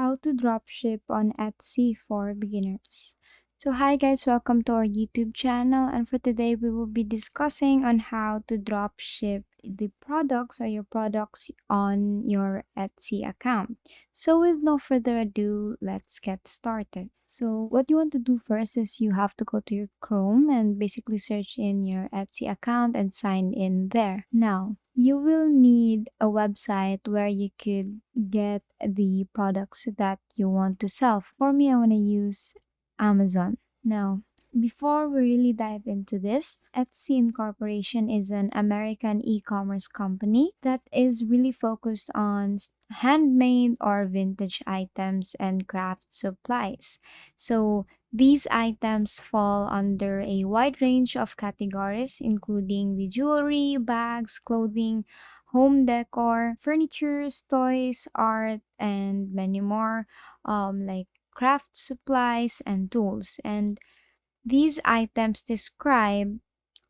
How to dropship on Etsy for beginners. So hi guys, welcome to our YouTube channel, and for today we will be discussing on how to dropship the products or your products on your Etsy account. So with no further ado, let's get started. So what you want to do first is you have to go to your Chrome and basically search in your Etsy account and sign in there. Now, you will need a website where you could get the products that you want to sell. For me, I want to use Amazon. Now, before we really dive into this, Etsy Incorporation is an American e-commerce company that is really focused on handmade or vintage items and craft supplies. So, these items fall under a wide range of categories, including the jewelry, bags, clothing, home decor, furniture, toys, art, and many more, like craft supplies and tools. And these items described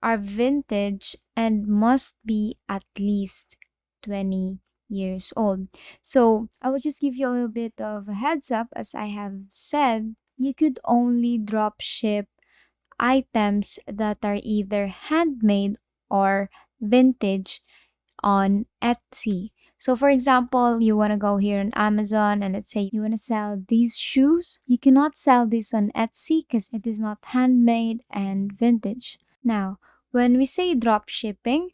are vintage and must be at least 20 years old. So I will just give you a little bit of a heads up. As I have said, you could only drop ship items that are either handmade or vintage on Etsy. So for example, you want to go here on Amazon and let's say you want to sell these shoes. You cannot sell this on Etsy because it is not handmade and vintage. Now, when we say drop shipping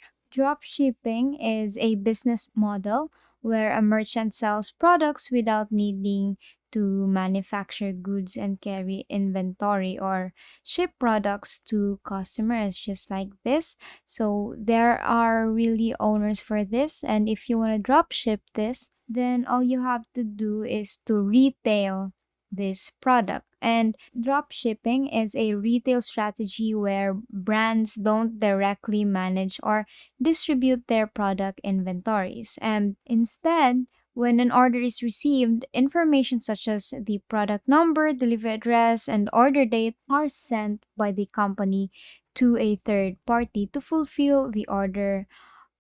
is a business model where a merchant sells products without needing to manufacture goods and carry inventory or ship products to customers just like this. So there are really owners for this, and if you want to drop ship this, then all you have to do is to retail this product. And drop shipping is a retail strategy where brands don't directly manage or distribute their product inventories. And instead, when an order is received, information such as the product number, delivery address, and order date are sent by the company to a third party to fulfill the order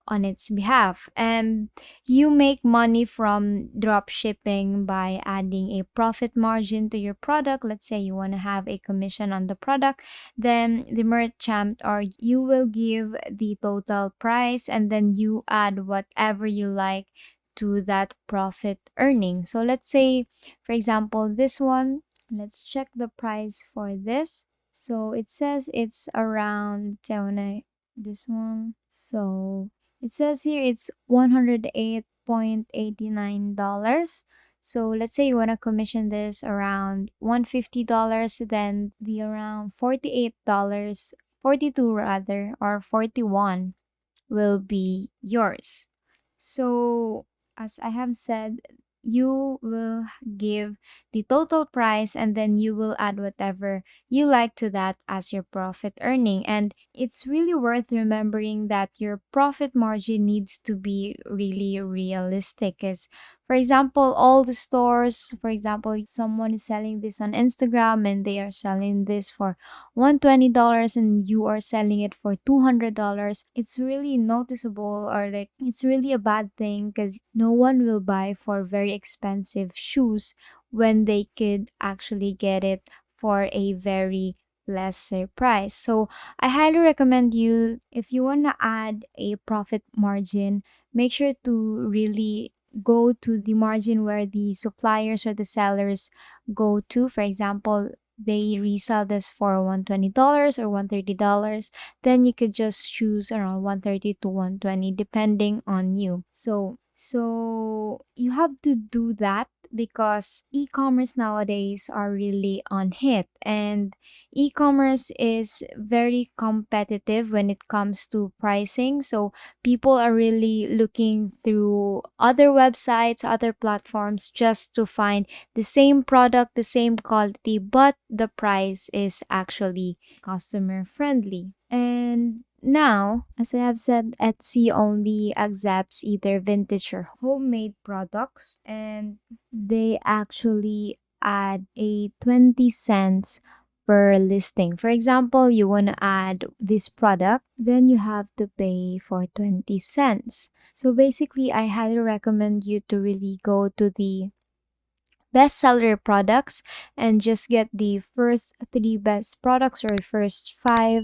on its behalf. And you make money from drop shipping by adding a profit margin to your product. Let's say you want to have a commission on the product, then the merchant or you will give the total price and then you add whatever you like to that profit earning. So let's say, for example, this one, let's check the price for this. So it says it's around, this one. So it says here it's $108.89. So let's say you want to commission this around $150, then the around $48, 42 rather, or 41 will be yours. So, as I have said, you will give the total price and then you will add whatever you like to that as your profit earning. And it's really worth remembering that your profit margin needs to be really realistic. Because, for example, all the stores, for example, someone is selling this on Instagram and they are selling this for $120 and you are selling it for $200, it's really noticeable, or like it's really a bad thing because no one will buy for very expensive shoes when they could actually get it for a very lesser price. So I highly recommend you, if you want to add a profit margin, make sure to really go to the margin where the suppliers or the sellers go to. For example, they resell this for $120 or $130, then you could just choose around 130 to 120 depending on you. So you have to do that because e-commerce nowadays are really on hit, and e-commerce is very competitive when it comes to pricing. So people are really looking through other websites, other platforms just to find the same product, the same quality, but the price is actually customer friendly. And now, as I have said, Etsy only accepts either vintage or homemade products, and they actually add a 20 cents per listing. For example, you want to add this product, then you have to pay for 20 cents. So basically, I highly recommend you to really go to the bestseller products and just get the first three best products or first five,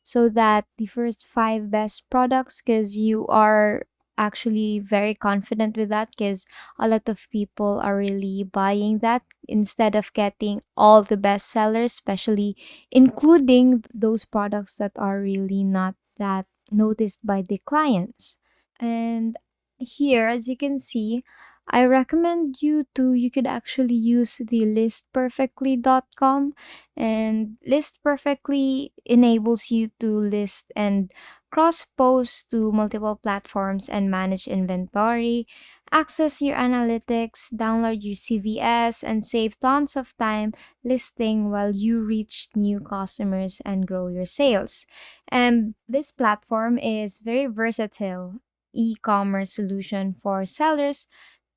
so that the first five best products, because you are actually very confident with that, because a lot of people are really buying that instead of getting all the best sellers, especially including those products that are really not that noticed by the clients. And here, as you can see, I recommend you could actually use the listperfectly.com, and list perfectly enables you to list and cross post to multiple platforms and manage inventory, access your analytics, download your CVS, and save tons of time listing while you reach new customers and grow your sales. And this platform is very versatile e-commerce solution for sellers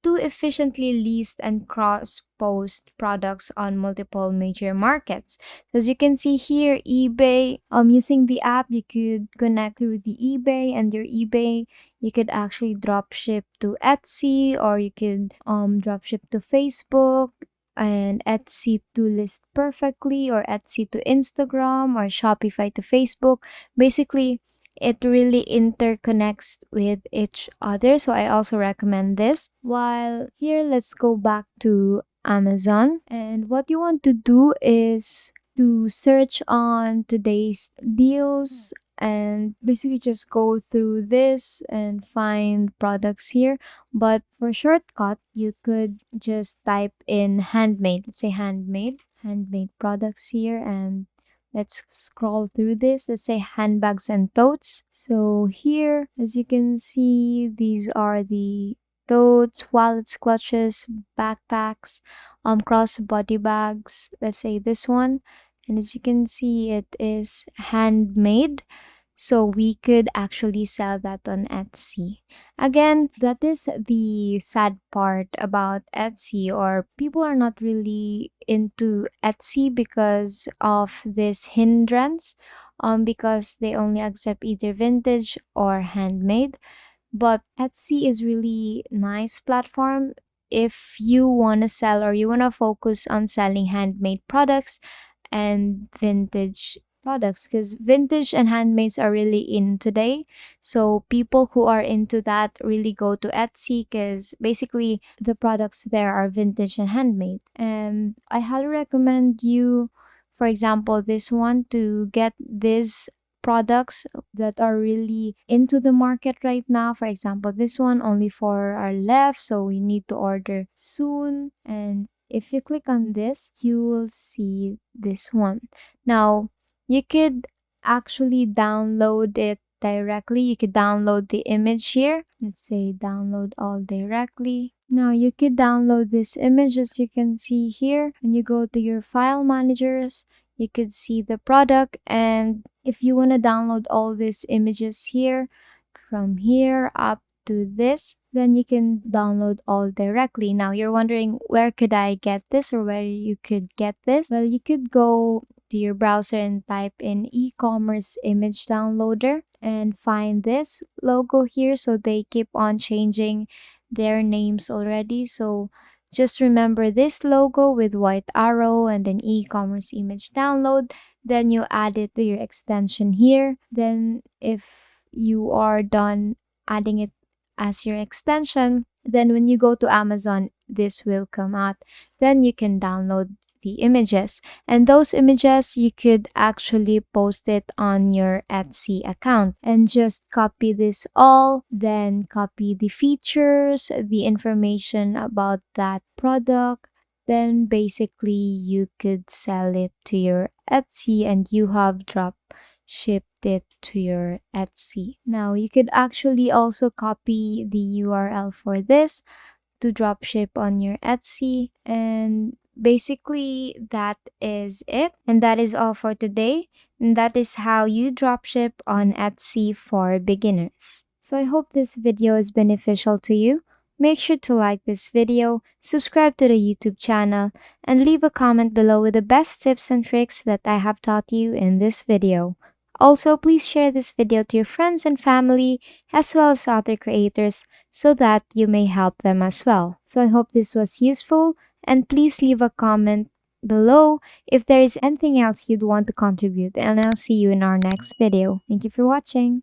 to efficiently list and cross-post products on multiple major markets. So as you can see here, eBay, using the app, you could connect through the eBay, and your eBay, you could actually drop ship to Etsy, or you could drop ship to Facebook, and Etsy to list perfectly, or Etsy to Instagram, or Shopify to Facebook. Basically, it really interconnects with each other. So I also recommend this. While here, let's go back to Amazon. And what you want to do is to search on today's deals, and basically just go through this and find products here. But for shortcut, you could just type in handmade. Let's say handmade products here, and let's scroll through this. Let's say handbags and totes. So here, as you can see, these are the totes, wallets, clutches, backpacks, crossbody bags. Let's say this one. And as you can see, it is handmade. So we could actually sell that on Etsy. Again, that is the sad part about Etsy, or people are not really into Etsy because of this hindrance, because they only accept either vintage or handmade. But Etsy is really nice platform if you want to sell, or you want to focus on selling handmade products and vintage products, because vintage and handmaids are really in today. So people who are into that really go to Etsy, because basically the products there are vintage and handmade. And I highly recommend you, for example, this one, to get these products that are really into the market right now. For example, this one, only 4 are left, so we need to order soon. And if you click on this, you will see this one. Now, you could actually download it directly. You could download the image here. Let's say download all directly. Now, you could download this image, as you can see here. When you go to your file managers, you could see the product. And if you want to download all these images here, from here up to this, then you can download all directly. Now you're wondering, where could I get this, or where you could get this? Well, you could go to your browser and type in e-commerce image downloader and find this logo here. So they keep on changing their names already. So just remember this logo with white arrow and then e-commerce image download. Then you add it to your extension here. Then if you are done adding it as your extension, then when you go to Amazon, this will come out. Then you can download the images, and those images you could actually post it on your Etsy account, and just copy this all, then copy the features, the information about that product. Then basically you could sell it to your Etsy, and you have drop shipped it to your Etsy. Now you could actually also copy the URL for this to drop ship on your Etsy. And basically that is it. And that is all for today. And that is how you drop ship on Etsy for beginners. So I hope this video is beneficial to you. Make sure to like this video, subscribe to the YouTube channel, and leave a comment below with the best tips and tricks that I have taught you in this video. Also, please share this video to your friends and family, as well as other creators, so that you may help them as well. So I hope this was useful, And please leave a comment below if there is anything else you'd want to contribute. And I'll see you in our next video. Thank you for watching.